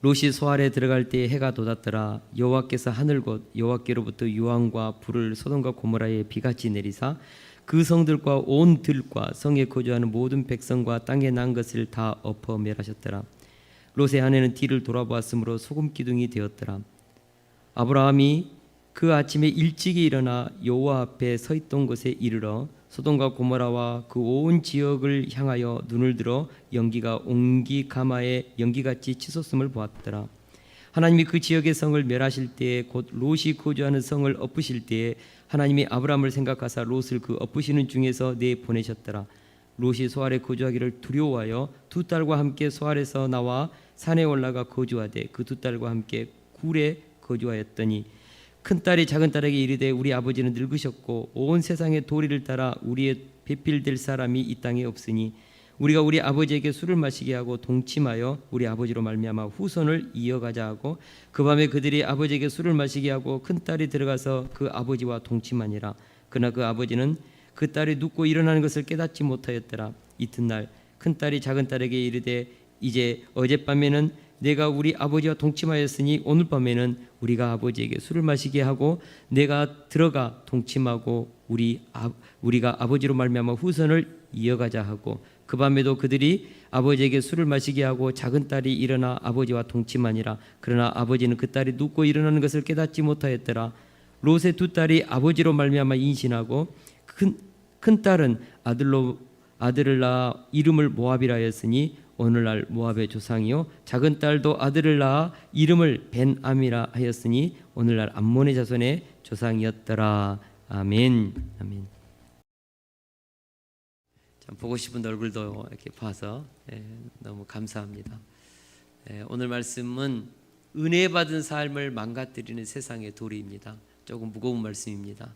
롯이 소알에 들어갈 때에 해가 돋았더라. 여호와께서 하늘 곧 여호와께로부터 유황과 불을 소돔과 고모라에 비같이 내리사 그 성들과 온 들과 성에 거주하는 모든 백성과 땅에 난 것을 다 엎어 멸하셨더라. 롯의 아내는 뒤를 돌아보았으므로 소금 기둥이 되었더라. 아브라함이 그 아침에 일찍이 일어나 여호와 앞에 서 있던 곳에 이르러 소돔과 고모라와 그 온 지역을 향하여 눈을 들어 연기가 옹기 가마에 연기같이 치솟음을 보았더라. 하나님이 그 지역의 성을 멸하실 때에 곧 롯이 거주하는 성을 엎으실 때에 하나님이 아브라함을 생각하사 롯을 그 엎으시는 중에서 내보내셨더라. 롯이 소알에 거주하기를 두려워하여 두 딸과 함께 소알에서 나와 산에 올라가 거주하되 그 두 딸과 함께 굴에 거주하였더니 큰딸이 작은딸에게 이르되 우리 아버지는 늙으셨고 온 세상의 도리를 따라 우리의 배필될 사람이 이 땅에 없으니 우리가 우리 아버지에게 술을 마시게 하고 동침하여 우리 아버지로 말미암아 후손을 이어가자 하고 그 밤에 그들이 아버지에게 술을 마시게 하고 큰딸이 들어가서 그 아버지와 동침하니라. 그러나 그 아버지는 그 딸이 눕고 일어나는 것을 깨닫지 못하였더라. 이튿날 큰딸이 작은딸에게 이르되 이제 어젯밤에는 내가 우리 아버지와 동침하였으니 오늘 밤에는 우리가 아버지에게 술을 마시게 하고 내가 들어가 동침하고 우리가 아버지로 말미암아 후손을 이어가자 하고 그 밤에도 그들이 아버지에게 술을 마시게 하고 작은딸이 일어나 아버지와 동침하니라. 그러나 아버지는 그 딸이 눕고 일어나는 것을 깨닫지 못하였더라. 롯의 두 딸이 아버지로 말미암아 임신하고 큰 딸은 아들을 낳아 이름을 모압이라 하였으니 오늘날 모압의 조상이요 작은 딸도 아들을 낳아 이름을 벤암이라 하였으니 오늘날 암몬의 자손의 조상이었더라. 아멘. 아멘. 참 보고 싶은 얼굴도 이렇게 봐서 너무 감사합니다. 오늘 말씀은 은혜 받은 삶을 망가뜨리는 세상의 도리입니다. 조금 무거운 말씀입니다.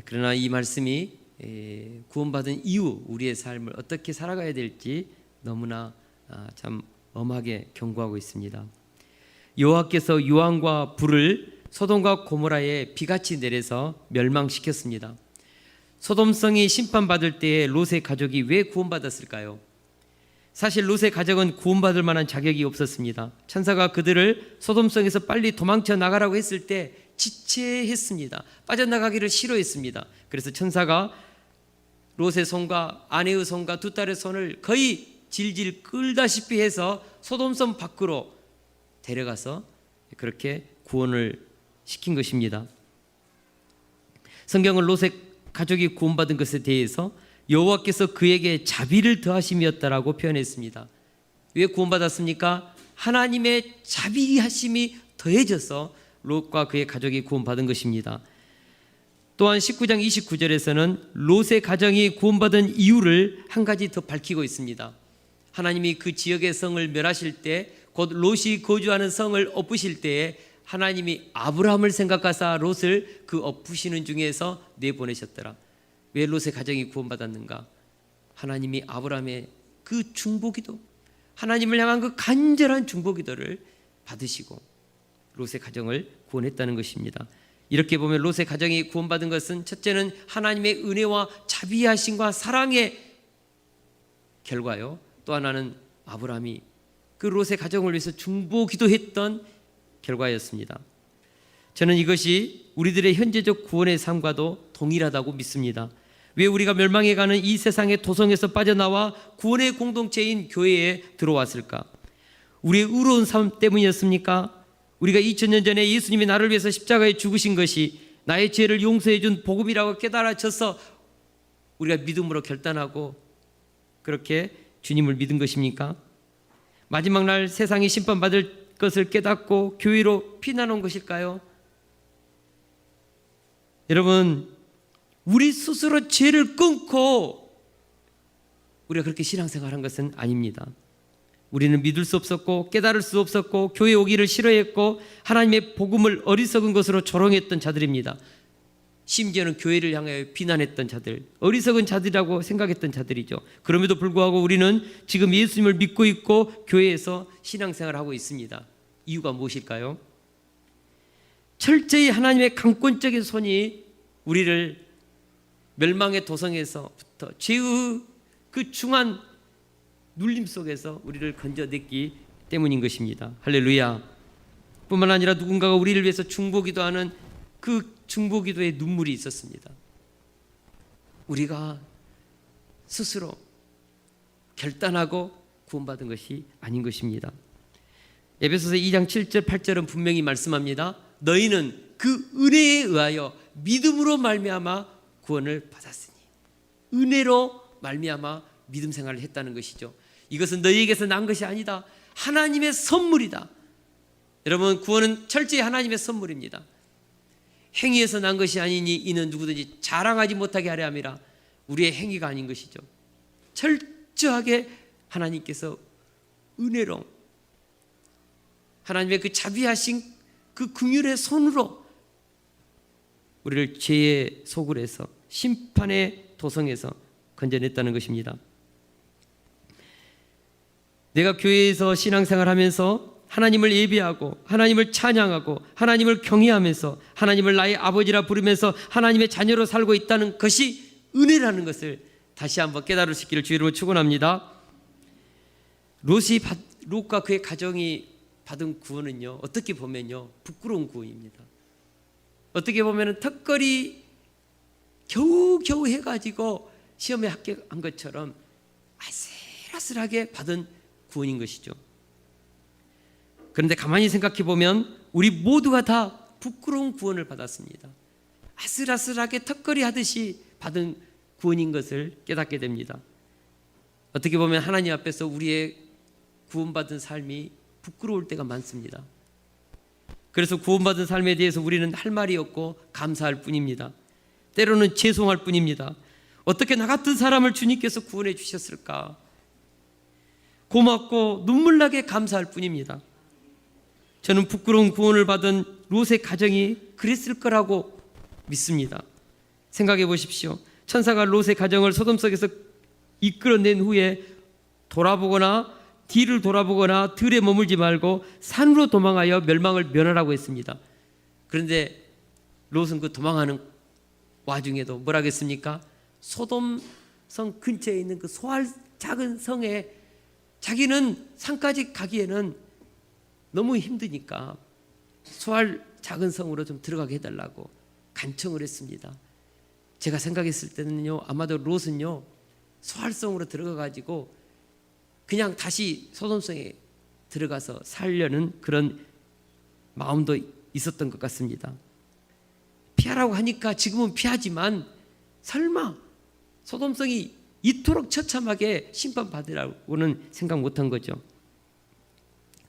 그러나 이 말씀이 구원받은 이후 우리의 삶을 어떻게 살아가야 될지 너무나 참 엄하게 경고하고 있습니다. 여호와께서 유황과 불을 소돔과 고모라에 비같이 내려서 멸망시켰습니다. 소돔성이 심판받을 때에 롯의 가족이 왜 구원받았을까요? 사실 롯의 가족은 구원받을 만한 자격이 없었습니다. 천사가 그들을 소돔성에서 빨리 도망쳐 나가라고 했을 때 지체했습니다. 빠져나가기를 싫어했습니다. 그래서 천사가 롯의 손과 아내의 손과 두 딸의 손을 거의 질질 끌다시피 해서 소돔성 밖으로 데려가서 그렇게 구원을 시킨 것입니다. 성경은 롯의 가족이 구원받은 것에 대해서 여호와께서 그에게 자비를 더하심이었다라고 표현했습니다. 왜 구원받았습니까? 하나님의 자비하심이 더해져서 롯과 그의 가족이 구원받은 것입니다. 또한 19장 29절에서는 롯의 가정이 구원받은 이유를 한 가지 더 밝히고 있습니다. 하나님이 그 지역의 성을 멸하실 때, 곧 롯이 거주하는 성을 엎으실 때에 하나님이 아브라함을 생각하사 롯을 그 엎으시는 중에서 내보내셨더라. 왜 롯의 가정이 구원받았는가? 하나님이 아브라함의 그 중보기도, 하나님을 향한 그 간절한 중보기도를 받으시고 롯의 가정을 구원했다는 것입니다. 이렇게 보면 롯의 가정이 구원받은 것은 첫째는 하나님의 은혜와 자비하심과 사랑의 결과요, 또 하나는 아브라함이 그 롯의 가정을 위해서 중보기도했던 결과였습니다. 저는 이것이 우리들의 현재적 구원의 삶과도 동일하다고 믿습니다. 왜 우리가 멸망해가는 이 세상의 도성에서 빠져나와 구원의 공동체인 교회에 들어왔을까? 우리의 의로운 삶 때문이었습니까? 우리가 2000년 전에 예수님이 나를 위해서 십자가에 죽으신 것이 나의 죄를 용서해 준 복음이라고 깨달아져서 우리가 믿음으로 결단하고 그렇게 주님을 믿은 것입니까? 마지막 날 세상이 심판받을 것을 깨닫고 교회로 피난온 것일까요? 여러분, 우리 스스로 죄를 끊고 우리가 그렇게 신앙생활한 것은 아닙니다. 우리는 믿을 수 없었고 깨달을 수 없었고 교회 오기를 싫어했고 하나님의 복음을 어리석은 것으로 조롱했던 자들입니다. 심지어는 교회를 향하여 비난했던 자들, 어리석은 자들이라고 생각했던 자들이죠. 그럼에도 불구하고 우리는 지금 예수님을 믿고 있고 교회에서 신앙생활을 하고 있습니다. 이유가 무엇일까요? 철저히 하나님의 강권적인 손이 우리를 멸망의 도성에서부터 죄의 그 중한 눌림 속에서 우리를 건져냈기 때문인 것입니다. 할렐루야. 뿐만 아니라 누군가가 우리를 위해서 중보기도하는 그 중보기도에 눈물이 있었습니다. 우리가 스스로 결단하고 구원받은 것이 아닌 것입니다. 에베소서 2장 7절 8절은 분명히 말씀합니다. 너희는 그 은혜에 의하여 믿음으로 말미암아 구원을 받았으니, 은혜로 말미암아 믿음 생활을 했다는 것이죠. 이것은 너희에게서 난 것이 아니다. 하나님의 선물이다. 여러분, 구원은 철저히 하나님의 선물입니다. 행위에서 난 것이 아니니 이는 누구든지 자랑하지 못하게 하려 함이라. 우리의 행위가 아닌 것이죠. 철저하게 하나님께서 은혜로, 하나님의 그 자비하신 그 긍휼의 손으로 우리를 죄의 소굴에서, 심판의 도성에서 건져냈다는 것입니다. 내가 교회에서 신앙생활하면서 하나님을 예배하고 하나님을 찬양하고 하나님을 경외하면서 하나님을 나의 아버지라 부르면서 하나님의 자녀로 살고 있다는 것이 은혜라는 것을 다시 한번 깨달을 수 있기를 주의 이름으로 축원합니다. 롯과 그의 가정이 받은 구원은요, 어떻게 보면요, 부끄러운 구원입니다. 어떻게 보면 턱걸이 겨우겨우 해가지고 시험에 합격한 것처럼 아슬아슬하게 받은 구원인 것이죠. 그런데 가만히 생각해 보면 우리 모두가 다 부끄러운 구원을 받았습니다. 아슬아슬하게 턱걸이 하듯이 받은 구원인 것을 깨닫게 됩니다. 어떻게 보면 하나님 앞에서 우리의 구원받은 삶이 부끄러울 때가 많습니다. 그래서 구원받은 삶에 대해서 우리는 할 말이 없고 감사할 뿐입니다. 때로는 죄송할 뿐입니다. 어떻게 나 같은 사람을 주님께서 구원해 주셨을까? 고맙고 눈물나게 감사할 뿐입니다. 저는 부끄러운 구원을 받은 롯의 가정이 그랬을 거라고 믿습니다. 생각해 보십시오. 천사가 롯의 가정을 소돔 속에서 이끌어낸 후에 돌아보거나 뒤를 돌아보거나 들에 머물지 말고 산으로 도망하여 멸망을 면하라고 했습니다. 그런데 롯은 그 도망하는 와중에도 뭐라고 했습니까? 소돔성 근처에 있는 그 소알 작은 성에 자기는 산까지 가기에는 너무 힘드니까 소알 작은 성으로 좀 들어가게 해달라고 간청을 했습니다. 제가 생각했을 때는요, 아마도 롯은요, 소알성으로 들어가가지고 그냥 다시 소돔성에 들어가서 살려는 그런 마음도 있었던 것 같습니다. 피하라고 하니까 지금은 피하지만 설마 소돔성이 이토록 처참하게 심판받으라고는 생각 못한 거죠.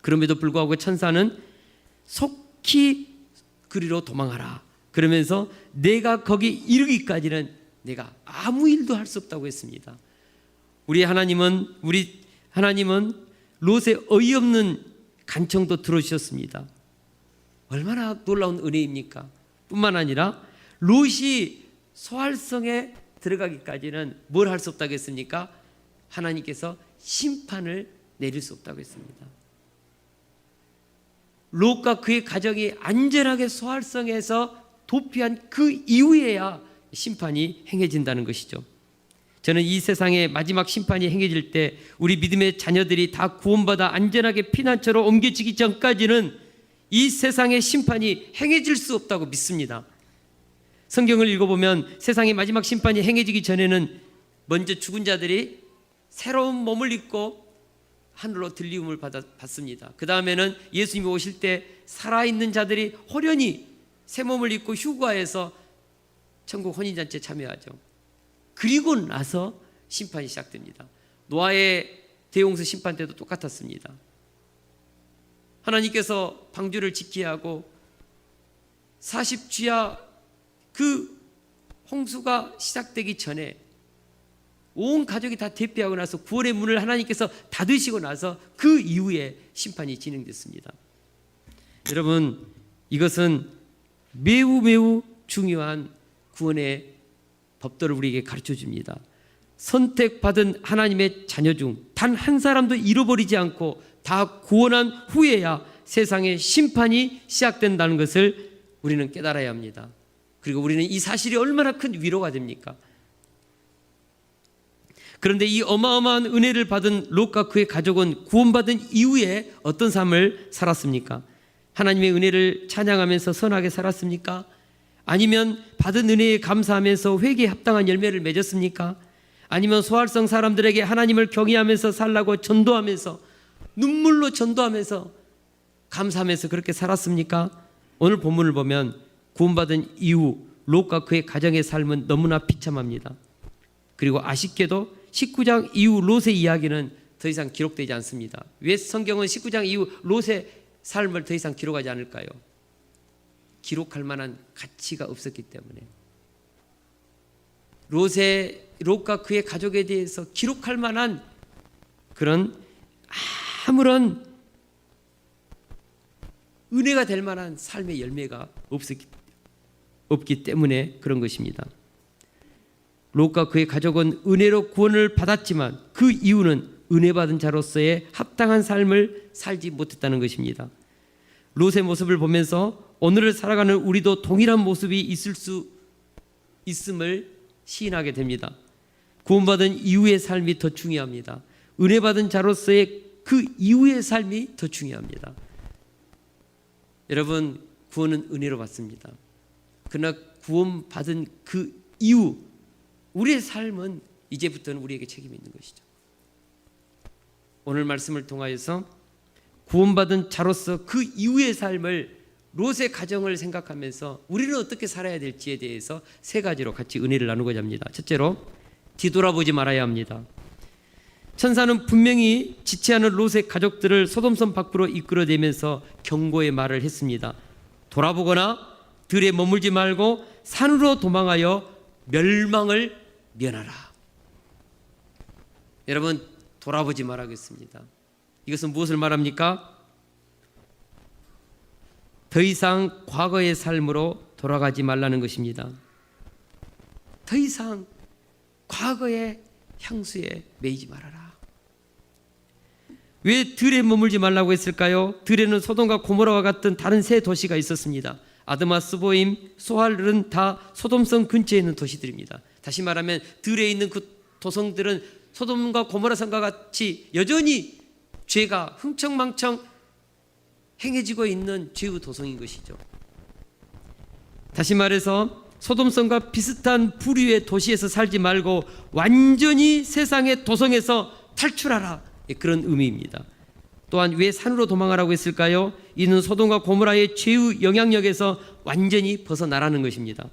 그럼에도 불구하고 천사는 속히 그리로 도망하라 그러면서 내가 거기 이르기까지는 내가 아무 일도 할 수 없다고 했습니다. 우리 하나님은 롯의 어이없는 간청도 들어주셨습니다. 얼마나 놀라운 은혜입니까? 뿐만 아니라 롯이 소알성에 들어가기까지는 뭘 할 수 없다고 했습니까? 하나님께서 심판을 내릴 수 없다고 했습니다. 롯과 그의 가정이 안전하게 소알성에서 도피한 그 이후에야 심판이 행해진다는 것이죠. 저는 이 세상의 마지막 심판이 행해질 때 우리 믿음의 자녀들이 다 구원받아 안전하게 피난처로 옮겨지기 전까지는 이 세상의 심판이 행해질 수 없다고 믿습니다. 성경을 읽어보면 세상의 마지막 심판이 행해지기 전에는 먼저 죽은 자들이 새로운 몸을 입고 하늘로 들리움을 받습니다. 그 다음에는 예수님이 오실 때 살아있는 자들이 호련히 새 몸을 입고 휴가해서 천국 혼인잔치에 참여하죠. 그리고 나서 심판이 시작됩니다. 노아의 대홍수 심판 때도 똑같았습니다. 하나님께서 방주를 지켜야 하고 40주야 그 홍수가 시작되기 전에 온 가족이 다 대피하고 나서 구원의 문을 하나님께서 닫으시고 나서 그 이후에 심판이 진행됐습니다. 여러분, 이것은 매우 중요한 구원의 법도를 우리에게 가르쳐 줍니다. 선택받은 하나님의 자녀 중 단 한 사람도 잃어버리지 않고 다 구원한 후에야 세상의 심판이 시작된다는 것을 우리는 깨달아야 합니다. 그리고 우리는 이 사실이 얼마나 큰 위로가 됩니까? 그런데 이 어마어마한 은혜를 받은 롯과 그의 가족은 구원받은 이후에 어떤 삶을 살았습니까? 하나님의 은혜를 찬양하면서 선하게 살았습니까? 아니면 받은 은혜에 감사하면서 회개에 합당한 열매를 맺었습니까? 아니면 소활성 사람들에게 하나님을 경외하면서 살라고 전도하면서 눈물로 전도하면서 감사하면서 그렇게 살았습니까? 오늘 본문을 보면 구원받은 이후 롯과 그의 가정의 삶은 너무나 비참합니다. 그리고 아쉽게도 19장 이후 롯의 이야기는 더 이상 기록되지 않습니다. 왜 성경은 19장 이후 롯의 삶을 더 이상 기록하지 않을까요? 기록할 만한 가치가 없었기 때문에. 롯과 그의 가족에 대해서 기록할 만한 그런 아무런 은혜가 될 만한 삶의 열매가 없기 때문에 그런 것입니다. 롯과 그의 가족은 은혜로 구원을 받았지만 그 이유는 은혜 받은 자로서의 합당한 삶을 살지 못했다는 것입니다. 롯의 모습을 보면서 오늘을 살아가는 우리도 동일한 모습이 있을 수 있음을 시인하게 됩니다. 구원받은 이후의 삶이 더 중요합니다. 은혜 받은 자로서의 그 이후의 삶이 더 중요합니다. 여러분, 구원은 은혜로 받습니다. 그러나 구원받은 그 이후 우리의 삶은 이제부터는 우리에게 책임이 있는 것이죠. 오늘 말씀을 통하여서 구원받은 자로서 그 이후의 삶을 롯의 가정을 생각하면서 우리는 어떻게 살아야 될지에 대해서 세 가지로 같이 은혜를 나누고자 합니다. 첫째로, 뒤돌아보지 말아야 합니다. 천사는 분명히 지체하는 롯의 가족들을 소돔성 밖으로 이끌어내면서 경고의 말을 했습니다. 돌아보거나 들에 머물지 말고 산으로 도망하여 멸망을 면하라. 여러분, 돌아보지 말아야겠습니다. 이것은 무엇을 말합니까? 더 이상 과거의 삶으로 돌아가지 말라는 것입니다. 더 이상 과거의 향수에 매이지 말아라. 왜 들에 머물지 말라고 했을까요? 들에는 소돔과 고모라와 같은 다른 세 도시가 있었습니다. 아드마, 스보임, 소할은 다 소돔성 근처에 있는 도시들입니다. 다시 말하면 들에 있는 그 도성들은 소돔과 고모라성과 같이 여전히 죄가 흥청망청 행해지고 있는 죄의 도성인 것이죠. 다시 말해서 소돔성과 비슷한 부류의 도시에서 살지 말고 완전히 세상의 도성에서 탈출하라, 그런 의미입니다. 또한 왜 산으로 도망하라고 했을까요? 이는 소돔과 고모라의 죄의 영향력에서 완전히 벗어나라는 것입니다.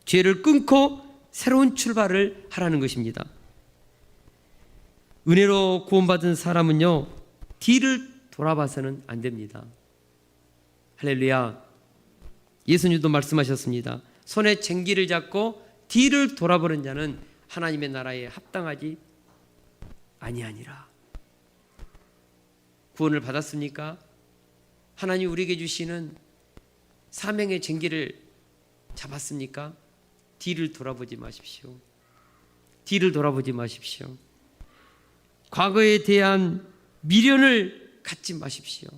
죄를 끊고 새로운 출발을 하라는 것입니다. 은혜로 구원받은 사람은요, 뒤를 돌아봐서는 안 됩니다. 할렐루야. 예수님도 말씀하셨습니다. 손에 쟁기를 잡고 뒤를 돌아보는 자는 하나님의 나라에 합당하지 아니하니라. 구원을 받았습니까? 하나님 우리에게 주시는 사명의 쟁기를 잡았습니까? 뒤를 돌아보지 마십시오. 뒤를 돌아보지 마십시오. 과거에 대한 미련을 갖지 마십시오.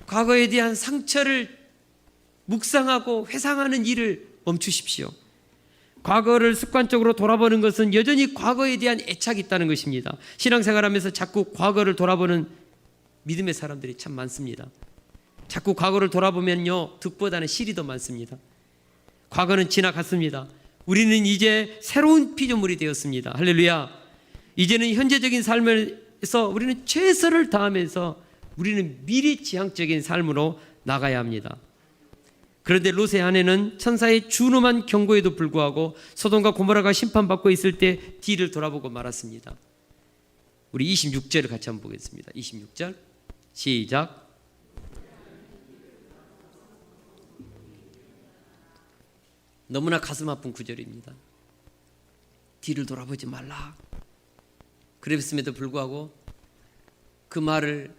과거에 대한 상처를 묵상하고 회상하는 일을 멈추십시오. 과거를 습관적으로 돌아보는 것은 여전히 과거에 대한 애착이 있다는 것입니다. 신앙생활하면서 자꾸 과거를 돌아보는 믿음의 사람들이 참 많습니다. 자꾸 과거를 돌아보면요, 득보다는 실이 더 많습니다. 과거는 지나갔습니다. 우리는 이제 새로운 피조물이 되었습니다. 할렐루야. 이제는 현재적인 삶에서 우리는 최선을 다하면서 우리는 미래지향적인 삶으로 나가야 합니다. 그런데 롯의 아내는 천사의 준엄한 경고에도 불구하고 소돔과 고모라가 심판받고 있을 때 뒤를 돌아보고 말았습니다. 우리 26절을 같이 한번 보겠습니다. 26절 시작. 너무나 가슴 아픈 구절입니다. 뒤를 돌아보지 말라. 그랬음에도 불구하고 그 말을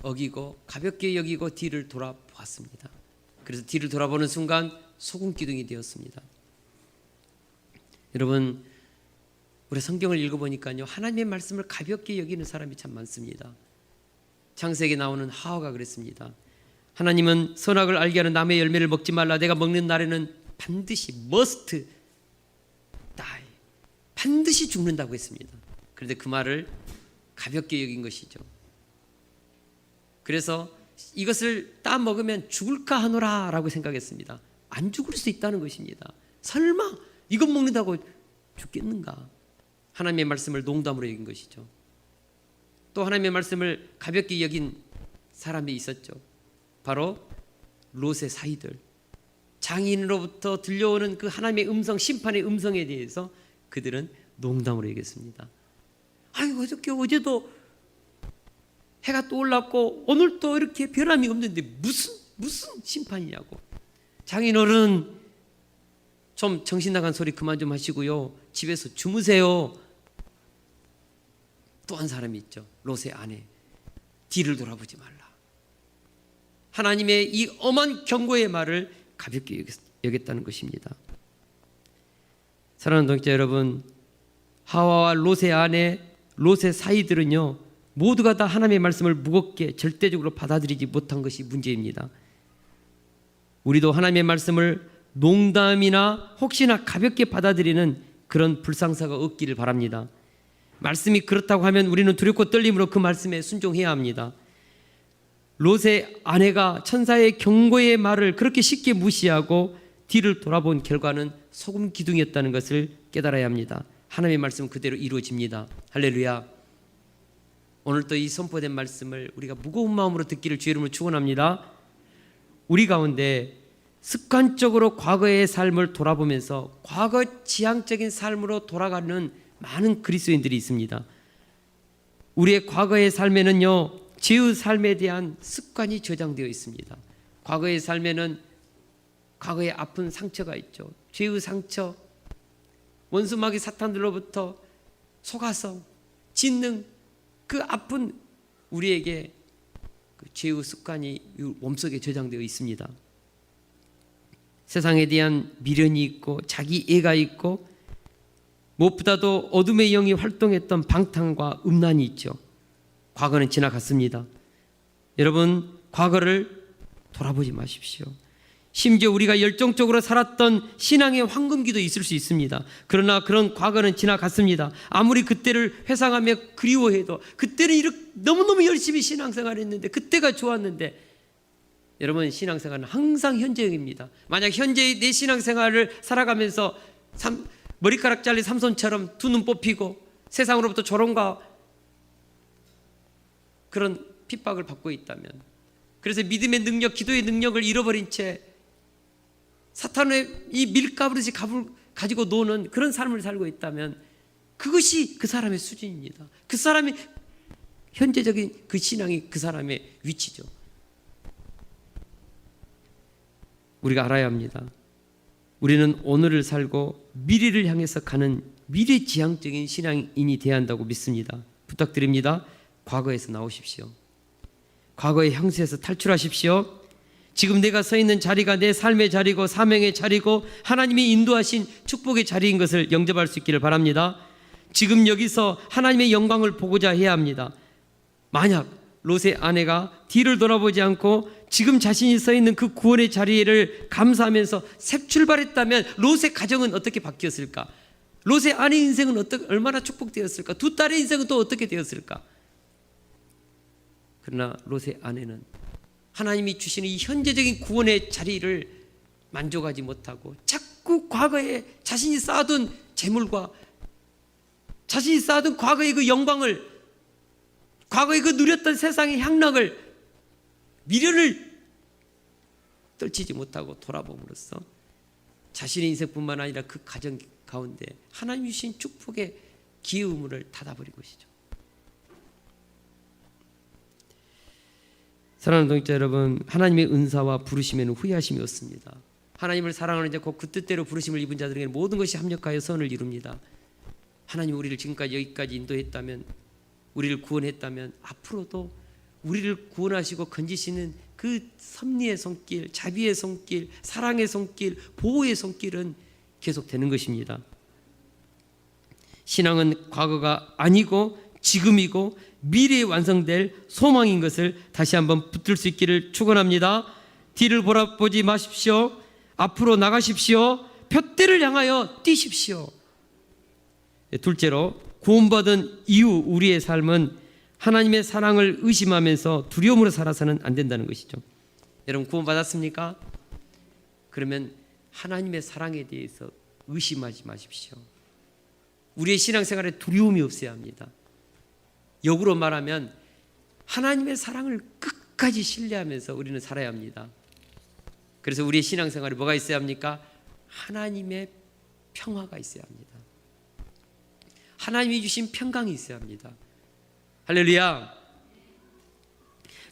어기고 가볍게 여기고 뒤를 돌아보았습니다. 그래서 뒤를 돌아보는 순간 소금 기둥이 되었습니다. 여러분, 우리 성경을 읽어보니까요, 하나님의 말씀을 가볍게 여기는 사람이 참 많습니다. 창세기에 나오는 하와가 그랬습니다. 하나님은 선악을 알게 하는 나무의 열매를 먹지 말라. 내가 먹는 날에는 반드시 must die. 반드시 죽는다고 했습니다. 그런데 그 말을 가볍게 여긴 것이죠. 그래서 이것을 따 먹으면 죽을까 하노라 라고 생각했습니다. 안 죽을 수 있다는 것입니다. 설마 이것 먹는다고 죽겠는가? 하나님의 말씀을 농담으로 여긴 것이죠. 또 하나님의 말씀을 가볍게 여긴 사람이 있었죠. 바로 롯의 사이들. 장인으로부터 들려오는 그 하나님의 음성, 심판의 음성에 대해서 그들은 농담으로 여겼습니다. 아이고 어제도 해가 또 올랐고 오늘 또 이렇게 변함이 없는데 무슨 심판이냐고. 장인어른 좀 정신 나간 소리 그만 좀 하시고요, 집에서 주무세요. 또 한 사람이 있죠. 롯의 아내. 뒤를 돌아보지 말라. 하나님의 이 엄한 경고의 말을 가볍게 여겼다는 것입니다. 사랑하는 동역자 여러분, 하와와 롯의 아내, 롯의 사이들은요 모두가 다 하나님의 말씀을 무겁게 절대적으로 받아들이지 못한 것이 문제입니다. 우리도 하나님의 말씀을 농담이나 혹시나 가볍게 받아들이는 그런 불상사가 없기를 바랍니다. 말씀이 그렇다고 하면 우리는 두렵고 떨림으로 그 말씀에 순종해야 합니다. 롯의 아내가 천사의 경고의 말을 그렇게 쉽게 무시하고 뒤를 돌아본 결과는 소금 기둥이었다는 것을 깨달아야 합니다. 하나님의 말씀은 그대로 이루어집니다. 할렐루야. 오늘도 이 선포된 말씀을 우리가 무거운 마음으로 듣기를 주의 이름으로 축원합니다. 우리 가운데 습관적으로 과거의 삶을 돌아보면서 과거 지향적인 삶으로 돌아가는 많은 그리스도인들이 있습니다. 우리의 과거의 삶에는요 죄의 삶에 대한 습관이 저장되어 있습니다. 과거의 삶에는 과거의 아픈 상처가 있죠. 죄의 상처, 원수마귀 사탄들로부터 속아서 짓는 그 아픈 우리에게 그 죄의 습관이 몸속에 저장되어 있습니다. 세상에 대한 미련이 있고 자기 애가 있고 무엇보다도 어둠의 영이 활동했던 방탕과 음란이 있죠. 과거는 지나갔습니다. 여러분, 과거를 돌아보지 마십시오. 심지어 우리가 열정적으로 살았던 신앙의 황금기도 있을 수 있습니다. 그러나 그런 과거는 지나갔습니다. 아무리 그때를 회상하며 그리워해도 그때는 이렇게 너무너무 열심히 신앙생활을 했는데 그때가 좋았는데, 여러분 신앙생활은 항상 현재형입니다. 만약 현재의 내 신앙생활을 살아가면서 머리카락 잘린 삼손처럼 두 눈 뽑히고 세상으로부터 조롱과 그런 핍박을 받고 있다면, 그래서 믿음의 능력, 기도의 능력을 잃어버린 채 사탄의 이 밀가부르지 가지고 노는 그런 삶을 살고 있다면 그것이 그 사람의 수준입니다. 그 사람의 현재적인 그 신앙이 그 사람의 위치죠. 우리가 알아야 합니다. 우리는 오늘을 살고 미래를 향해서 가는 미래지향적인 신앙인이 되어야 한다고 믿습니다. 부탁드립니다. 과거에서 나오십시오. 과거의 형세에서 탈출하십시오. 지금 내가 서 있는 자리가 내 삶의 자리고 사명의 자리고 하나님이 인도하신 축복의 자리인 것을 영접할 수 있기를 바랍니다. 지금 여기서 하나님의 영광을 보고자 해야 합니다. 만약 롯의 아내가 뒤를 돌아보지 않고 지금 자신이 서 있는 그 구원의 자리를 감사하면서 새 출발했다면 롯의 가정은 어떻게 바뀌었을까? 롯의 아내 인생은 얼마나 축복되었을까? 두 딸의 인생은 또 어떻게 되었을까? 그러나 롯의 아내는 하나님이 주시는 이 현재적인 구원의 자리를 만족하지 못하고 자꾸 과거에 자신이 쌓아둔 재물과 자신이 쌓아둔 과거의 그 영광을, 과거에 그 누렸던 세상의 향락을, 미련을 떨치지 못하고 돌아봄으로써 자신의 인생뿐만 아니라 그 가정 가운데 하나님 주신 축복의 기회 우물을 닫아버린 것이죠. 사랑하는 동역자 여러분, 하나님의 은사와 부르심에는 후회하심이 없습니다. 하나님을 사랑하는 자 곧 그 뜻대로 부르심을 입은 자들에게는 모든 것이 합력하여 선을 이룹니다. 하나님 우리를 지금까지 여기까지 인도했다면, 우리를 구원했다면 앞으로도 우리를 구원하시고 건지시는 그 섭리의 손길, 자비의 손길, 사랑의 손길, 보호의 손길은 계속되는 것입니다. 신앙은 과거가 아니고 지금이고 미래에 완성될 소망인 것을 다시 한번 붙들 수 있기를 축원합니다. 뒤를 돌아보지 마십시오. 앞으로 나가십시오. 푯대를 향하여 뛰십시오. 둘째로, 구원받은 이후 우리의 삶은 하나님의 사랑을 의심하면서 두려움으로 살아서는 안 된다는 것이죠. 여러분, 구원받았습니까? 그러면 하나님의 사랑에 대해서 의심하지 마십시오. 우리의 신앙생활에 두려움이 없어야 합니다. 역으로 말하면 하나님의 사랑을 끝까지 신뢰하면서 우리는 살아야 합니다. 그래서 우리의 신앙생활에 뭐가 있어야 합니까? 하나님의 평화가 있어야 합니다. 하나님이 주신 평강이 있어야 합니다. 할렐루야.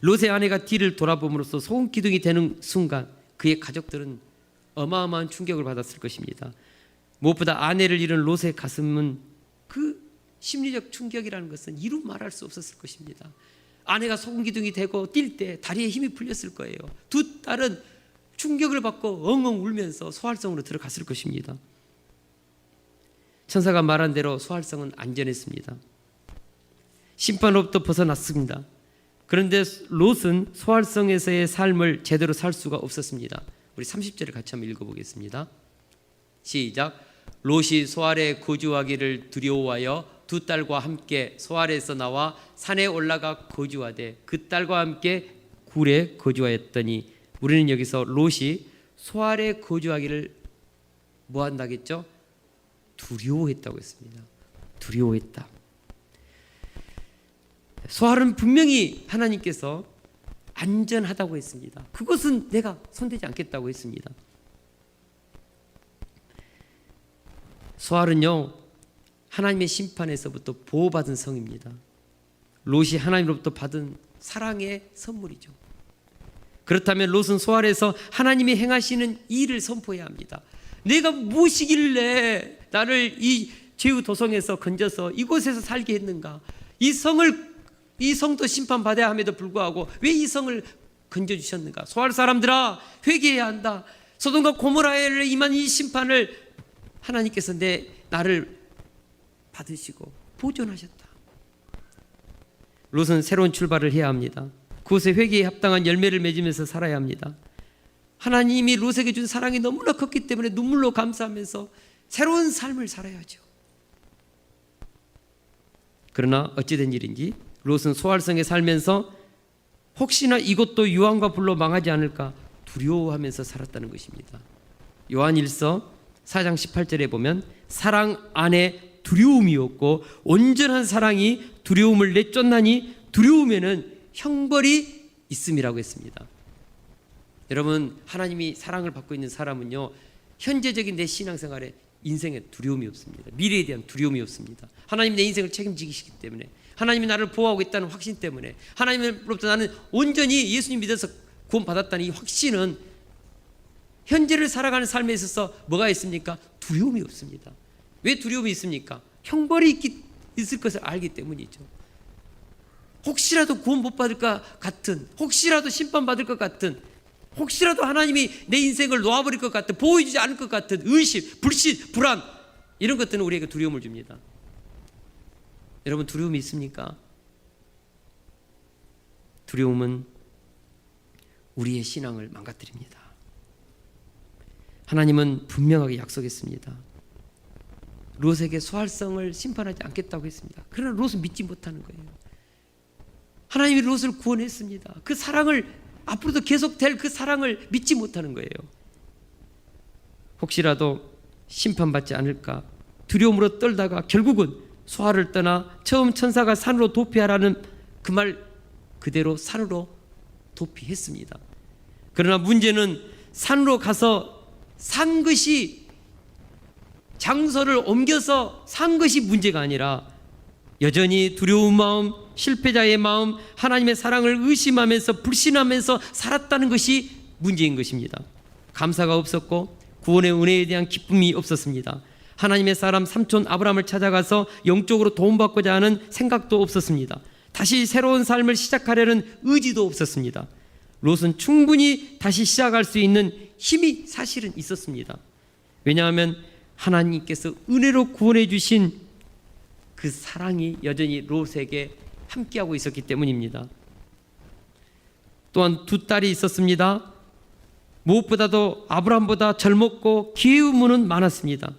롯의 아내가 뒤를 돌아봄으로써 소금 기둥이 되는 순간 그의 가족들은 어마어마한 충격을 받았을 것입니다. 무엇보다 아내를 잃은 롯의 가슴은 그 심리적 충격이라는 것은 이루 말할 수 없었을 것입니다. 아내가 소금 기둥이 되고 뛸 때 다리에 힘이 풀렸을 거예요. 두 딸은 충격을 받고 엉엉 울면서 소활성으로 들어갔을 것입니다. 천사가 말한 대로 소활성은 안전했습니다. 심판으로부터 벗어났습니다. 그런데 롯은 소활성에서의 삶을 제대로 살 수가 없었습니다. 우리 30절을 같이 한번 읽어보겠습니다. 시작. 롯이 소알에 거주하기를 두려워하여 두 딸과 함께 소알에서 나와 산에 올라가 거주하되 그 딸과 함께 굴에 거주하였더니, 우리는 여기서 롯이 소알에 거주하기를 뭐 한다겠죠? 두려워했다고 했습니다. 두려워했다. 소알은 분명히 하나님께서 안전하다고 했습니다. 그것은 내가 손대지 않겠다고 했습니다. 소알은요, 하나님의 심판에서부터 보호받은 성입니다. 롯이 하나님으로부터 받은 사랑의 선물이죠. 그렇다면 롯은 소알에서 하나님이 행하시는 일을 선포해야 합니다. 내가 무엇이길래 나를 이 죄의 도성에서 건져서 이곳에서 살게 했는가? 이 성도 심판받아야 함에도 불구하고 왜 이 성을 건져주셨는가? 소알 사람들아, 회개해야 한다. 소돔과 고모라에 임한 이 심판을 하나님께서 나를 받으시고 보존하셨다. 롯은 새로운 출발을 해야 합니다. 그곳에 회개에 합당한 열매를 맺으면서 살아야 합니다. 하나님이 롯에게 준 사랑이 너무나 컸기 때문에 눈물로 감사하면서 새로운 삶을 살아야죠. 그러나 어찌된 일인지 롯은 소활성에 살면서 혹시나 이것도 유황과 불로 망하지 않을까 두려워하면서 살았다는 것입니다. 요한일서 4장 18절에 보면 사랑 안에 두려움이 없고 온전한 사랑이 두려움을 내쫓나니 두려움에는 형벌이 있음이라고 했습니다. 여러분, 하나님이 사랑을 받고 있는 사람은요, 현재적인 내 신앙생활에 인생에 두려움이 없습니다. 미래에 대한 두려움이 없습니다. 하나님 내 인생을 책임지시기 때문에, 하나님이 나를 보호하고 있다는 확신 때문에, 하나님으로부터 나는 온전히 예수님 믿어서 구원받았다는 이 확신은 현재를 살아가는 삶에 있어서 뭐가 있습니까? 두려움이 없습니다. 왜 두려움이 있습니까? 형벌이 있을 것을 알기 때문이죠. 혹시라도 구원 못 받을 것 같은, 혹시라도 심판받을 것 같은, 혹시라도 하나님이 내 인생을 놓아버릴 것 같은, 보호해주지 않을 것 같은 의심, 불신, 불안, 이런 것들은 우리에게 두려움을 줍니다. 여러분, 두려움이 있습니까? 두려움은 우리의 신앙을 망가뜨립니다. 하나님은 분명하게 약속했습니다. 롯에게 소활성을 심판하지 않겠다고 했습니다. 그러나 롯은 믿지 못하는 거예요. 하나님이 롯을 구원했습니다. 그 사랑을, 앞으로도 계속될 그 사랑을 믿지 못하는 거예요. 혹시라도 심판받지 않을까 두려움으로 떨다가 결국은 소알을 떠나 처음 천사가 산으로 도피하라는 그 말 그대로 산으로 도피했습니다. 그러나 문제는 산으로 가서 산 것이, 장소를 옮겨서 산 것이 문제가 아니라 여전히 두려운 마음, 실패자의 마음, 하나님의 사랑을 의심하면서 불신하면서 살았다는 것이 문제인 것입니다. 감사가 없었고 구원의 은혜에 대한 기쁨이 없었습니다. 하나님의 사람 삼촌 아브라함을 찾아가서 영적으로 도움받고자 하는 생각도 없었습니다. 다시 새로운 삶을 시작하려는 의지도 없었습니다. 롯은 충분히 다시 시작할 수 있는 힘이 사실은 있었습니다. 왜냐하면 하나님께서 은혜로 구원해 주신 그 사랑이 여전히 롯에게 함께하고 있었기 때문입니다. 또한 두 딸이 있었습니다. 무엇보다도 아브라함보다 젊었고 기회의 의무는 많았습니다.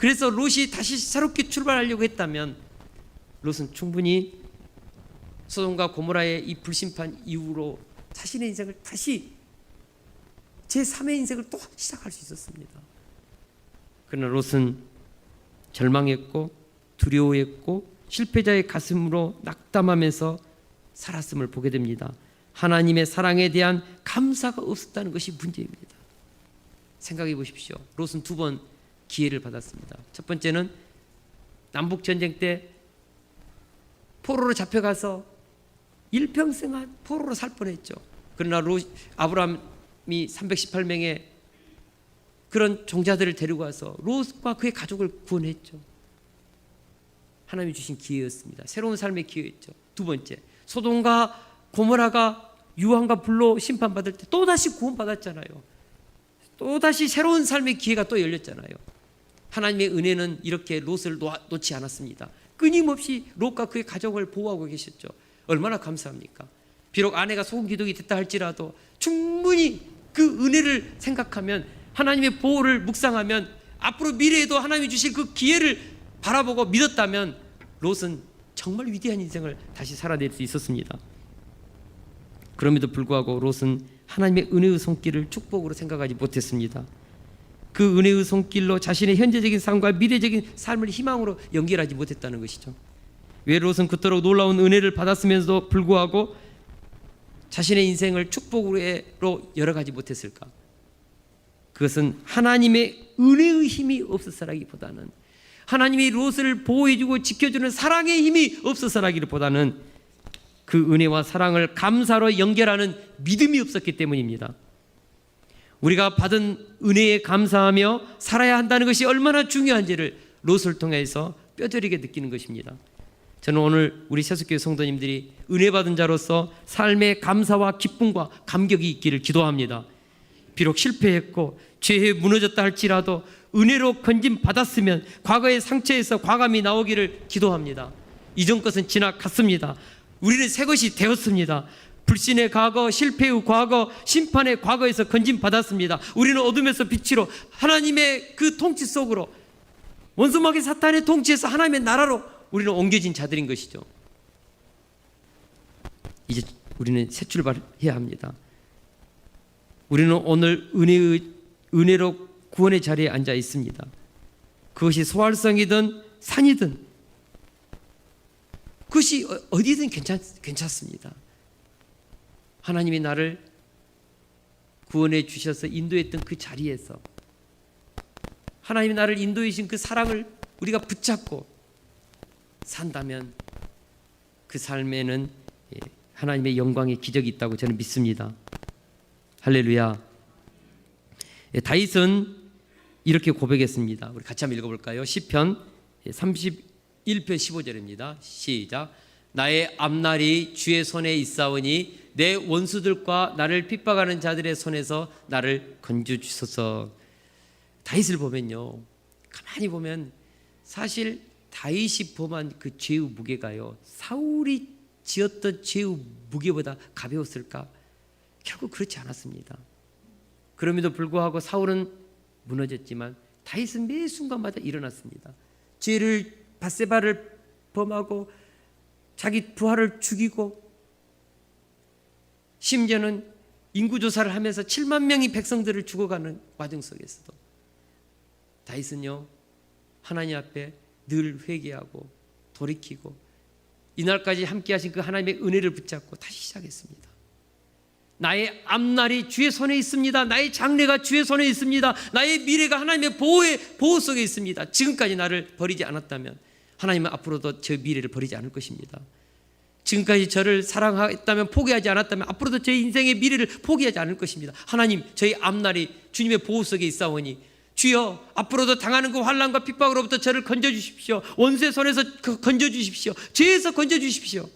그래서 롯이 다시 새롭게 출발하려고 했다면 롯은 충분히 소돔과 고모라의 이 불심판 이후로 자신의 인생을 다시 제3의 인생을 또 시작할 수 있었습니다. 그러나 롯은 절망했고 두려워했고 실패자의 가슴으로 낙담하면서 살았음을 보게 됩니다. 하나님의 사랑에 대한 감사가 없었다는 것이 문제입니다. 생각해 보십시오. 롯은 2번 기회를 받았습니다. 첫 번째는 남북전쟁 때 포로로 잡혀가서 일평생한 포로로 살 뻔했죠. 그러나 아브라함이 318명의 그런 종자들을 데리고 와서 롯과 그의 가족을 구원했죠. 하나님이 주신 기회였습니다. 새로운 삶의 기회였죠. 2번째, 소돔과 고모라가 유황과 불로 심판받을 때 또다시 구원받았잖아요. 또다시 새로운 삶의 기회가 또 열렸잖아요. 하나님의 은혜는 이렇게 롯을 놓지 않았습니다. 끊임없이 롯과 그의 가족을 보호하고 계셨죠. 얼마나 감사합니까? 비록 아내가 소금 기둥이 됐다 할지라도 충분히 그 은혜를 생각하면, 하나님의 보호를 묵상하면, 앞으로 미래에도 하나님이 주실 그 기회를 바라보고 믿었다면 롯은 정말 위대한 인생을 다시 살아낼 수 있었습니다. 그럼에도 불구하고 롯은 하나님의 은혜의 손길을 축복으로 생각하지 못했습니다. 그 은혜의 손길로 자신의 현재적인 삶과 미래적인 삶을 희망으로 연결하지 못했다는 것이죠. 왜 롯은 그토록 놀라운 은혜를 받았으면서도 불구하고 자신의 인생을 축복으로 열어가지 못했을까? 그것은 하나님의 은혜의 힘이 없어서라기보다는, 하나님이 롯을 보호해주고 지켜주는 사랑의 힘이 없어서라기보다는 그 은혜와 사랑을 감사로 연결하는 믿음이 없었기 때문입니다. 우리가 받은 은혜에 감사하며 살아야 한다는 것이 얼마나 중요한지를 롯을 통해서 뼈저리게 느끼는 것입니다. 저는 오늘 우리 세속교회 성도님들이 은혜 받은 자로서 삶의 감사와 기쁨과 감격이 있기를 기도합니다. 비록 실패했고 죄에 무너졌다 할지라도 은혜로 건짐 받았으면 과거의 상처에서 과감히 나오기를 기도합니다. 이전 것은 지나갔습니다. 우리는 새 것이 되었습니다. 불신의 과거, 실패의 과거, 심판의 과거에서 건짐 받았습니다. 우리는 어둠에서 빛으로 하나님의 그 통치 속으로, 원수마귀 사탄의 통치에서 하나님의 나라로 우리는 옮겨진 자들인 것이죠. 이제 우리는 새 출발해야 합니다. 우리는 오늘 은혜로 구원의 자리에 앉아 있습니다. 그것이 소활성이든 산이든 그것이 어디든 괜찮습니다. 하나님이 나를 구원해 주셔서 인도했던 그 자리에서 하나님이 나를 인도해 주신 그 사랑을 우리가 붙잡고 산다면 그 삶에는 하나님의 영광의 기적이 있다고 저는 믿습니다. 할렐루야. 다윗은 이렇게 고백했습니다. 우리 같이 한번 읽어볼까요? 시편 31편 15절입니다. 시작. 나의 앞날이 주의 손에 있사오니 내 원수들과 나를 핍박하는 자들의 손에서 나를 건져주소서. 다윗을 보면요, 가만히 보면 사실 다윗이 범한 그 죄의 무게가요, 사울이 지었던 죄의 무게보다 가벼웠을까? 결국 그렇지 않았습니다. 그럼에도 불구하고 사울은 무너졌지만 다윗은 매 순간마다 일어났습니다. 죄를 밧세바를 범하고 자기 부하를 죽이고 심지어는 인구조사를 하면서 7만 명의 백성들을 죽어가는 과정 속에서도 다윗은요, 하나님 앞에 늘 회개하고 돌이키고 이날까지 함께 하신 그 하나님의 은혜를 붙잡고 다시 시작했습니다. 나의 앞날이 주의 손에 있습니다. 나의 장래가 주의 손에 있습니다. 나의 미래가 하나님의 보호 속에 있습니다. 지금까지 나를 버리지 않았다면 하나님은 앞으로도 저 미래를 버리지 않을 것입니다. 지금까지 저를 사랑했다면, 포기하지 않았다면 앞으로도 제 인생의 미래를 포기하지 않을 것입니다. 하나님, 저희 앞날이 주님의 보호 속에 있사오니 주여, 앞으로도 당하는 그 환난과 핍박으로부터 저를 건져주십시오. 원수의 손에서 건져주십시오. 죄에서 건져주십시오.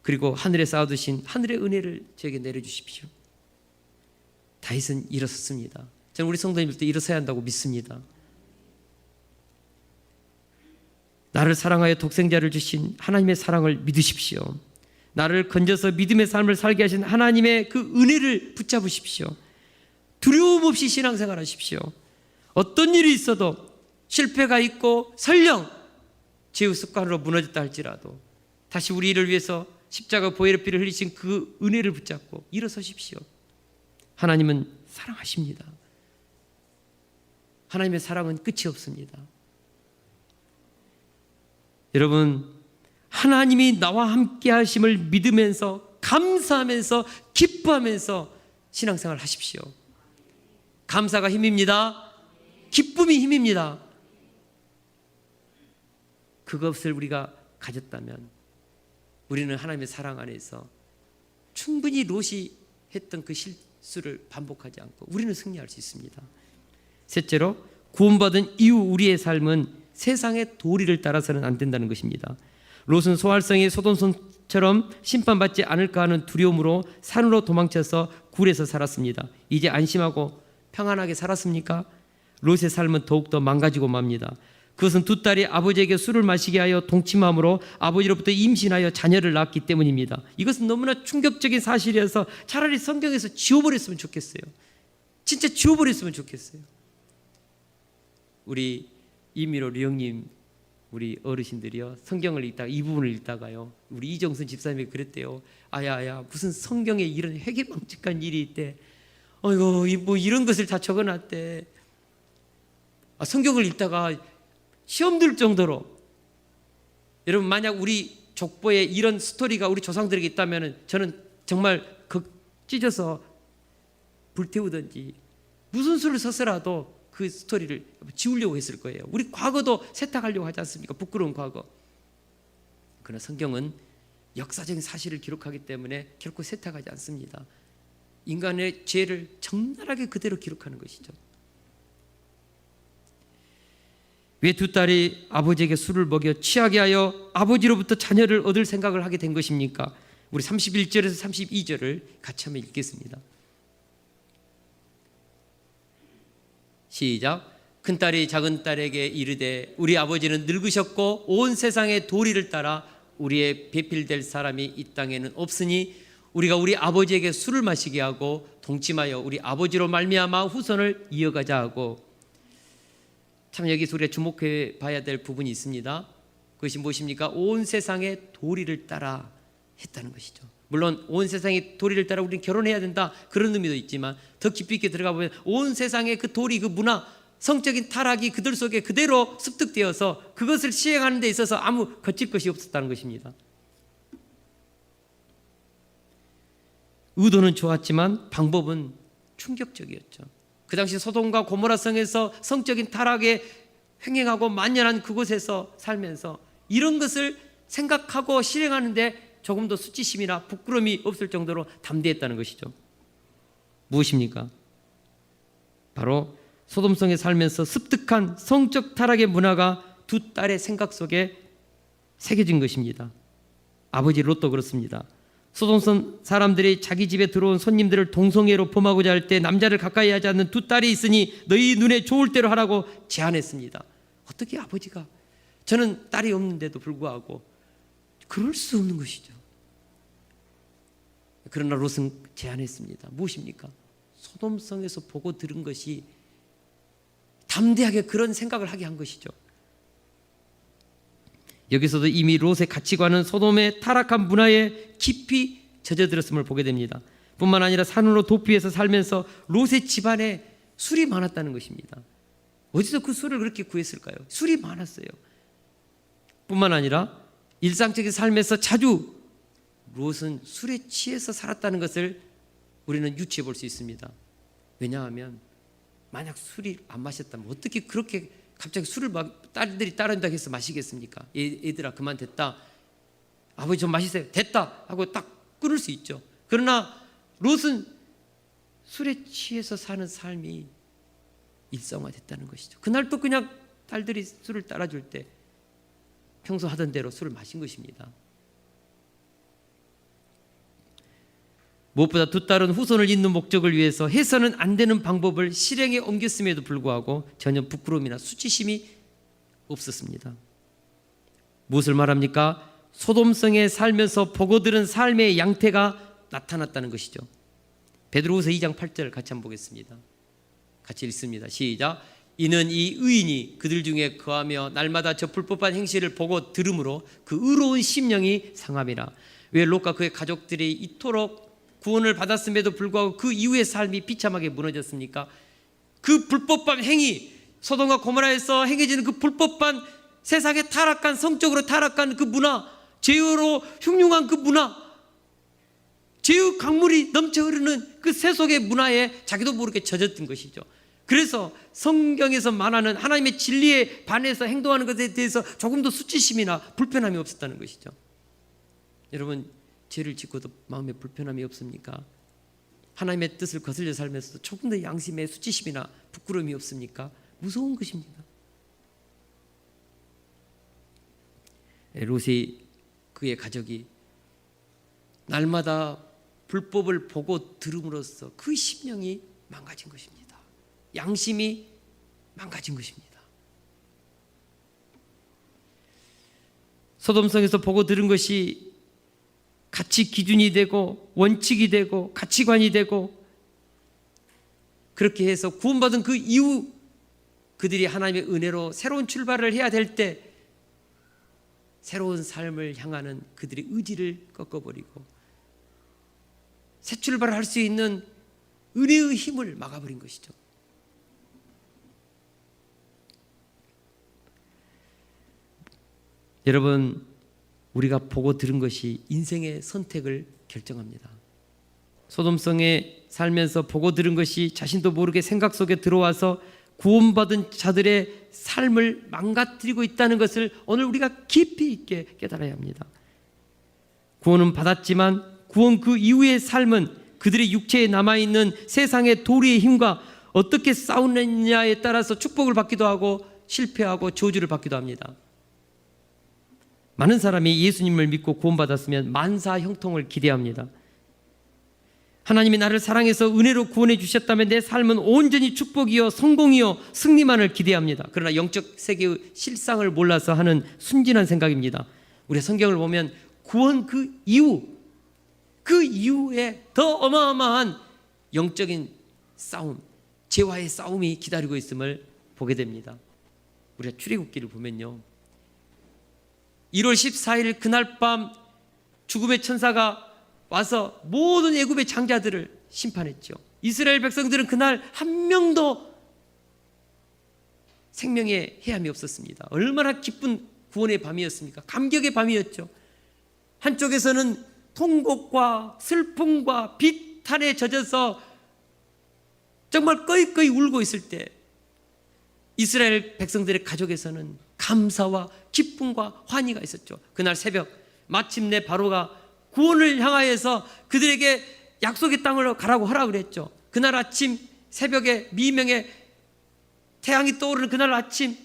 그리고 하늘에 쌓아두신 하늘의 은혜를 저에게 내려주십시오. 다윗은 일어섰습니다. 저는 우리 성도님들도 일어서야 한다고 믿습니다. 나를 사랑하여 독생자를 주신 하나님의 사랑을 믿으십시오. 나를 건져서 믿음의 삶을 살게 하신 하나님의 그 은혜를 붙잡으십시오. 두려움 없이 신앙생활 하십시오. 어떤 일이 있어도 실패가 있고 설령 죄의 습관으로 무너졌다 할지라도 다시 우리를 위해서 십자가 보혈의 피를 흘리신 그 은혜를 붙잡고 일어서십시오. 하나님은 사랑하십니다. 하나님의 사랑은 끝이 없습니다. 여러분, 하나님이 나와 함께 하심을 믿으면서 감사하면서 기뻐하면서 신앙생활 하십시오. 감사가 힘입니다. 기쁨이 힘입니다. 그것을 우리가 가졌다면 우리는 하나님의 사랑 안에서 충분히 롯이 했던 그 실수를 반복하지 않고 우리는 승리할 수 있습니다. 셋째로, 구원받은 이후 우리의 삶은 세상의 도리를 따라서는 안 된다는 것입니다. 롯은 소활성의 소돔성처럼 심판받지 않을까 하는 두려움으로 산으로 도망쳐서 굴에서 살았습니다. 이제 안심하고 평안하게 살았습니까? 롯의 삶은 더욱더 망가지고 맙니다. 그것은 두 딸이 아버지에게 술을 마시게 하여 동침함으로 아버지로부터 임신하여 자녀를 낳았기 때문입니다. 이것은 너무나 충격적인 사실이어서 차라리 성경에서 지워버렸으면 좋겠어요. 진짜 지워버렸으면 좋겠어요. 우리 이미로 류영님 우리 어르신들이요, 성경을 읽다가 이 부분을 읽다가요, 우리 이정순 집사님이 그랬대요. 아야 무슨 성경에 이런 회개망측한 일이 있대. 어이구 뭐 이런 것을 다 적어놨대. 성경을 읽다가 시험 들 정도로. 여러분, 만약 우리 족보에 이런 스토리가 우리 조상들에게 있다면 저는 정말 찢어서 불태우든지 무슨 수를 써서라도 그 스토리를 지우려고 했을 거예요. 우리 과거도 세탁하려고 하지 않습니까? 부끄러운 과거. 그러나 성경은 역사적인 사실을 기록하기 때문에 결코 세탁하지 않습니다. 인간의 죄를 적나라하게 그대로 기록하는 것이죠. 왜 두 딸이 아버지에게 술을 먹여 취하게 하여 아버지로부터 자녀를 얻을 생각을 하게 된 것입니까? 우리 31절에서 32절을 같이 한번 읽겠습니다. 시작. 큰딸이 작은딸에게 이르되 우리 아버지는 늙으셨고 온 세상의 도리를 따라 우리의 배필될 사람이 이 땅에는 없으니 우리가 우리 아버지에게 술을 마시게 하고 동침하여 우리 아버지로 말미암아 후손을 이어가자 하고. 참 여기서 우리가 주목해 봐야 될 부분이 있습니다. 그것이 무엇입니까? 온 세상의 도리를 따라 했다는 것이죠. 물론 온 세상의 도리를 따라 우리는 결혼해야 된다, 그런 의미도 있지만 더 깊이 있게 들어가 보면 온 세상의 그 도리, 그 문화, 성적인 타락이 그들 속에 그대로 습득되어서 그것을 시행하는 데 있어서 아무 거칠 것이 없었다는 것입니다. 의도는 좋았지만 방법은 충격적이었죠. 그 당시 소돔과 고모라 성에서 성적인 타락에 횡행하고 만연한 그곳에서 살면서 이런 것을 생각하고 실행하는데 조금도 수치심이나 부끄러움이 없을 정도로 담대했다는 것이죠. 무엇입니까? 바로 소돔성에 살면서 습득한 성적 타락의 문화가 두 딸의 생각 속에 새겨진 것입니다. 아버지 롯도 그렇습니다. 소돔성 사람들이 자기 집에 들어온 손님들을 동성애로 범하고자 할 때 남자를 가까이 하지 않는 두 딸이 있으니 너희 눈에 좋을 대로 하라고 제안했습니다. 어떻게 아버지가, 저는 딸이 없는데도 불구하고 그럴 수 없는 것이죠. 그러나 롯은 제안했습니다. 무엇입니까? 소돔성에서 보고 들은 것이 담대하게 그런 생각을 하게 한 것이죠. 여기서도 이미 롯의 가치관은 소돔의 타락한 문화에 깊이 젖어들었음을 보게 됩니다. 뿐만 아니라 산으로 도피해서 살면서 롯의 집안에 술이 많았다는 것입니다. 어디서 그 술을 그렇게 구했을까요? 술이 많았어요. 뿐만 아니라 일상적인 삶에서 자주 롯은 술에 취해서 살았다는 것을 우리는 유추해 볼 수 있습니다. 왜냐하면 만약 술이 안 마셨다면 어떻게 그렇게 갑자기 술을 막 딸들이 따른다고 해서 마시겠습니까? 얘들아 그만 됐다, 아버지 좀 마시세요, 됐다 하고 딱 끊을 수 있죠. 그러나 롯은 술에 취해서 사는 삶이 일상화됐다는 것이죠. 그날도 그냥 딸들이 술을 따라줄 때 평소 하던 대로 술을 마신 것입니다. 무엇보다 두 딸은 후손을 잇는 목적을 위해서 해서는 안 되는 방법을 실행에 옮겼음에도 불구하고 전혀 부끄러움이나 수치심이 없었습니다. 무엇을 말합니까? 소돔성에 살면서 보고 들은 삶의 양태가 나타났다는 것이죠. 베드로후서 2장 8절 같이 한번 보겠습니다. 같이 읽습니다. 시작. 이는 이 의인이 그들 중에 거하며 날마다 저 불법한 행실을 보고 들음으로 그 의로운 심령이 상함이라. 왜 롯과 그의 가족들이 이토록 구원을 받았음에도 불구하고 그 이후의 삶이 비참하게 무너졌습니까? 그 불법한 행위, 소돔과 고모라에서 행해지는 그 불법한 세상에 타락한, 성적으로 타락한 그 문화, 죄로 흉흉한 그 문화, 죄의 강물이 넘쳐 흐르는 그 세속의 문화에 자기도 모르게 젖었던 것이죠. 그래서 성경에서 말하는 하나님의 진리에 반해서 행동하는 것에 대해서 조금도 수치심이나 불편함이 없었다는 것이죠. 여러분, 죄를 짓고도 마음에 불편함이 없습니까? 하나님의 뜻을 거슬려 살면서도 조금 더 양심에 수치심이나 부끄러움이 없습니까? 무서운 것입니다. 롯이 그의 가족이 날마다 불법을 보고 들음으로써 그 심령이 망가진 것입니다. 양심이 망가진 것입니다. 소돔성에서 보고 들은 것이 가치 기준이 되고 원칙이 되고 가치관이 되고, 그렇게 해서 구원받은 그 이후 그들이 하나님의 은혜로 새로운 출발을 해야 될 때 새로운 삶을 향하는 그들의 의지를 꺾어버리고 새 출발을 할 수 있는 은혜의 힘을 막아버린 것이죠. 여러분, 우리가 보고 들은 것이 인생의 선택을 결정합니다. 소돔성에 살면서 보고 들은 것이 자신도 모르게 생각 속에 들어와서 구원받은 자들의 삶을 망가뜨리고 있다는 것을 오늘 우리가 깊이 있게 깨달아야 합니다. 구원은 받았지만 구원 그 이후의 삶은 그들의 육체에 남아있는 세상의 도리의 힘과 어떻게 싸우느냐에 따라서 축복을 받기도 하고 실패하고 저주를 받기도 합니다. 많은 사람이 예수님을 믿고 구원받았으면 만사 형통을 기대합니다. 하나님이 나를 사랑해서 은혜로 구원해 주셨다면 내 삶은 온전히 축복이요 성공이요 승리만을 기대합니다. 그러나 영적 세계의 실상을 몰라서 하는 순진한 생각입니다. 우리 성경을 보면 구원 그 이후에 더 어마어마한 영적인 싸움, 죄와의 싸움이 기다리고 있음을 보게 됩니다. 우리가 출애굽기를 보면요, 1월 14일 그날 밤 죽음의 천사가 와서 모든 애굽의 장자들을 심판했죠. 이스라엘 백성들은 그날 한 명도 생명의 해함이 없었습니다. 얼마나 기쁜 구원의 밤이었습니까? 감격의 밤이었죠. 한쪽에서는 통곡과 슬픔과 비탄에 젖어서 정말 꺼이꺼이 울고 있을 때, 이스라엘 백성들의 가족에서는 감사와 기쁨과 환희가 있었죠. 그날 새벽 마침내 바로가 구원을 향하여서 그들에게 약속의 땅으로 가라고 하라 그랬죠. 그날 아침 새벽에 미명에 태양이 떠오르는 그날 아침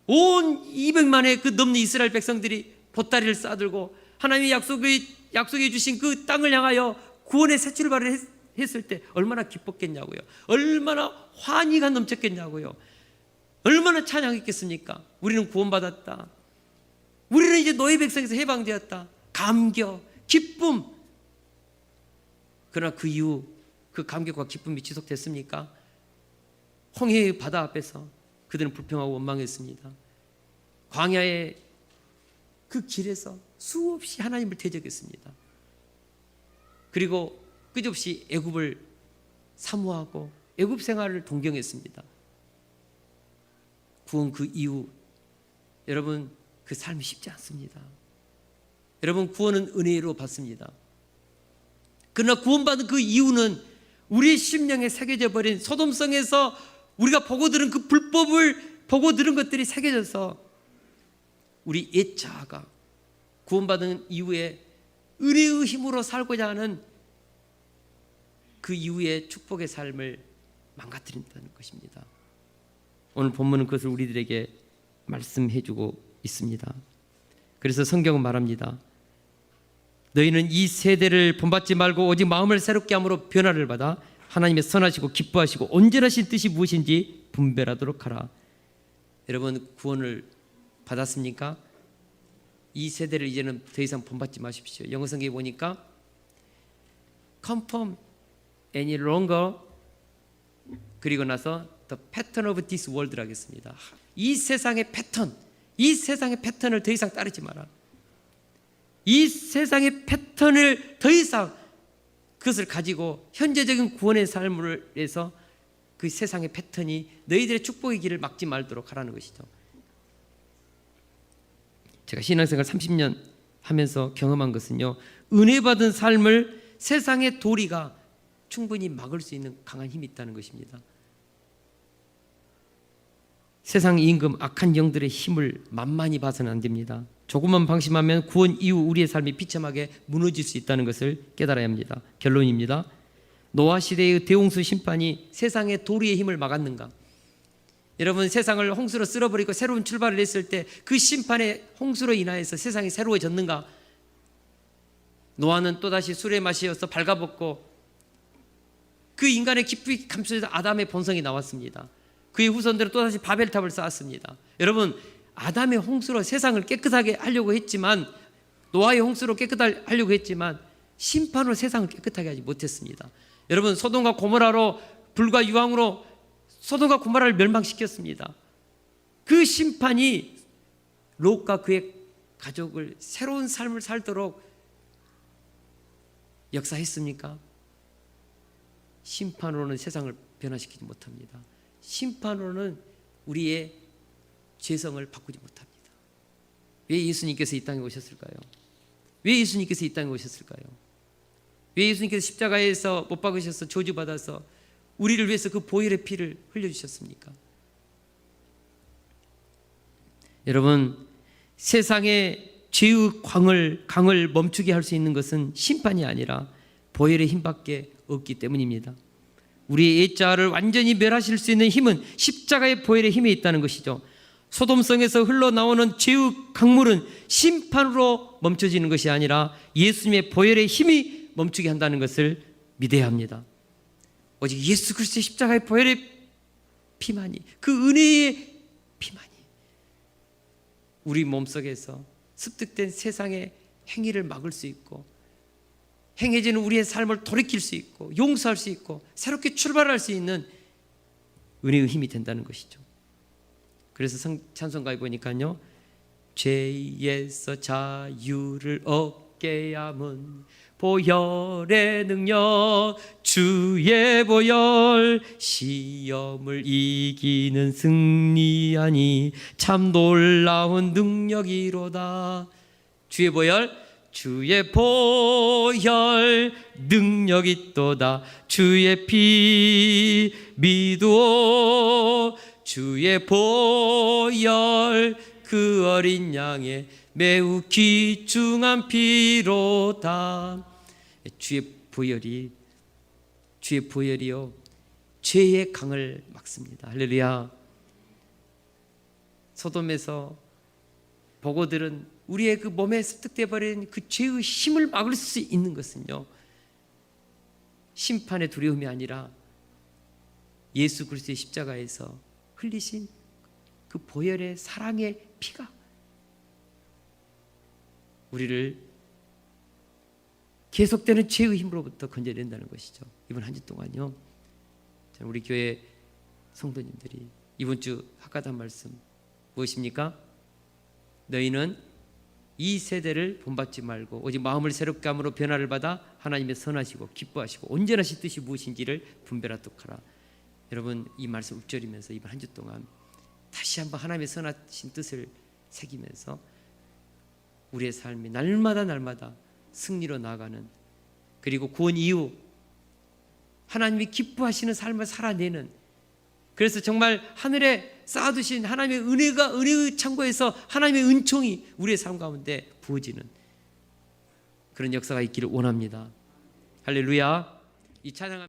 온 200만의 그 넘는 이스라엘 백성들이 보따리를 싸들고 하나님이 약속해 주신 그 땅을 향하여 구원의 새 출발을 했을 때 얼마나 기뻤겠냐고요. 얼마나 환희가 넘쳤겠냐고요. 얼마나 찬양했겠습니까? 우리는 구원받았다. 우리는 이제 노예 백성에서 해방되었다. 감격, 기쁨. 그러나 그 이후 그 감격과 기쁨이 지속됐습니까? 홍해의 바다 앞에서 그들은 불평하고 원망했습니다. 광야의 그 길에서 수없이 하나님을 대적했습니다. 그리고 끝없이 애굽을 사모하고 애굽 생활을 동경했습니다. 구원 그 이후 여러분, 그 삶이 쉽지 않습니다. 여러분, 구원은 은혜로 받습니다. 그러나 구원받은 그 이유는 우리의 심령에 새겨져 버린 소돔성에서 우리가 보고 들은 그 불법을 보고 들은 것들이 새겨져서 우리 옛 자아가 구원받은 이후에 은혜의 힘으로 살고자 하는 그 이후의 축복의 삶을 망가뜨린다는 것입니다. 오늘 본문은 그것을 우리들에게 말씀해 주고 있습니다. 그래서 성경은 말합니다. 너희는 이 세대를 본받지 말고 오직 마음을 새롭게 함으로 변화를 받아 하나님의 선하시고 기뻐하시고 온전하신 뜻이 무엇인지 분별하도록 하라. 여러분, 구원을 받았습니까? 이 세대를 이제는 더 이상 본받지 마십시오. 영어 성경에 보니까 conform any longer, 그리고 나서 the pattern of this world라고 하겠습니다. 이 세상의 패턴, 이 세상의 패턴을 더 이상 따르지 마라. 이 세상의 패턴을 더 이상 그것을 가지고 현재적인 구원의 삶을 위해서 그 세상의 패턴이 너희들의 축복의 길을 막지 말도록 하라는 것이죠. 제가 신앙생활 30년 하면서 경험한 것은요, 은혜 받은 삶을 세상의 도리가 충분히 막을 수 있는 강한 힘이 있다는 것입니다. 세상 임금 악한 영들의 힘을 만만히 봐서는 안 됩니다. 조금만 방심하면 구원 이후 우리의 삶이 비참하게 무너질 수 있다는 것을 깨달아야 합니다. 결론입니다. 노아 시대의 대홍수 심판이 세상의 도리의 힘을 막았는가? 여러분, 세상을 홍수로 쓸어버리고 새로운 출발을 했을 때 그 심판의 홍수로 인하여서 세상이 새로워졌는가? 노아는 또다시 술에 마시어서 발가벗고 그 인간의 깊이 감춰진 아담의 본성이 나왔습니다. 그의 후손들은 또다시 바벨탑을 쌓았습니다. 여러분, 아담의 홍수로 세상을 깨끗하게 하려고 했지만, 노아의 홍수로 깨끗하게 하려고 했지만 심판으로 세상을 깨끗하게 하지 못했습니다. 여러분, 소돔과 고모라로 불과 유황으로 소돔과 고모라를 멸망시켰습니다. 그 심판이 롯과 그의 가족을 새로운 삶을 살도록 역사했습니까? 심판으로는 세상을 변화시키지 못합니다. 심판으로는 우리의 죄성을 바꾸지 못합니다. 왜 예수님께서 이 땅에 오셨을까요? 왜 예수님께서 이 땅에 오셨을까요? 왜 예수님께서 십자가에서 못 박으셔서 저주받아서 우리를 위해서 그 보혈의 피를 흘려주셨습니까? 여러분, 세상의 죄의 강을 멈추게 할 수 있는 것은 심판이 아니라 보혈의 힘밖에 없기 때문입니다. 우리의 옛자아를 완전히 멸하실 수 있는 힘은 십자가의 보혈의 힘에 있다는 것이죠. 소돔성에서 흘러나오는 죄의 강물은 심판으로 멈춰지는 것이 아니라 예수님의 보혈의 힘이 멈추게 한다는 것을 믿어야 합니다. 오직 예수 그리스도의 십자가의 보혈의 피만이, 그 은혜의 피만이 우리 몸속에서 습득된 세상의 행위를 막을 수 있고, 행해지는 우리의 삶을 돌이킬 수 있고, 용서할 수 있고, 새롭게 출발할 수 있는 은혜의 힘이 된다는 것이죠. 그래서 찬송가에 보니까요, 죄에서 자유를 얻게 함은 보혈의 능력, 주의 보혈, 시험을 이기는 승리하니 참 놀라운 능력이로다. 주의 보혈, 주의 보혈 능력이 있도다. 주의 피 믿으오. 주의 보혈 그 어린 양의 매우 귀중한 피로다. 주의 보혈이요 죄의 강을 막습니다. 할렐루야. 소돔에서 보고들은 우리의 그 몸에 습득되어 버린 그 죄의 힘을 막을 수 있는 것은요, 심판의 두려움이 아니라 예수 그리스도의 십자가에서 흘리신 그 보혈의 사랑의 피가 우리를 계속되는 죄의 힘으로부터 건져낸다는 것이죠. 이번 한 주 동안요, 저는 우리 교회 성도님들이 이번 주 학가단 말씀 무엇입니까? 너희는 이 세대를 본받지 말고 오직 마음을 새롭게 함으로 변화를 받아 하나님의 선하시고 기뻐하시고 온전하신 뜻이 무엇인지를 분별하도록 하라. 여러분, 이 말씀 읊조리면서 이번 한 주 동안 다시 한번 하나님의 선하신 뜻을 새기면서 우리의 삶이 날마다 승리로 나아가는, 그리고 구원 이후 하나님이 기뻐하시는 삶을 살아내는, 그래서 정말 하늘에 쌓아두신 하나님의 은혜의 창고에서 하나님의 은총이 우리의 삶 가운데 부어지는 그런 역사가 있기를 원합니다. 할렐루야. 이 찬양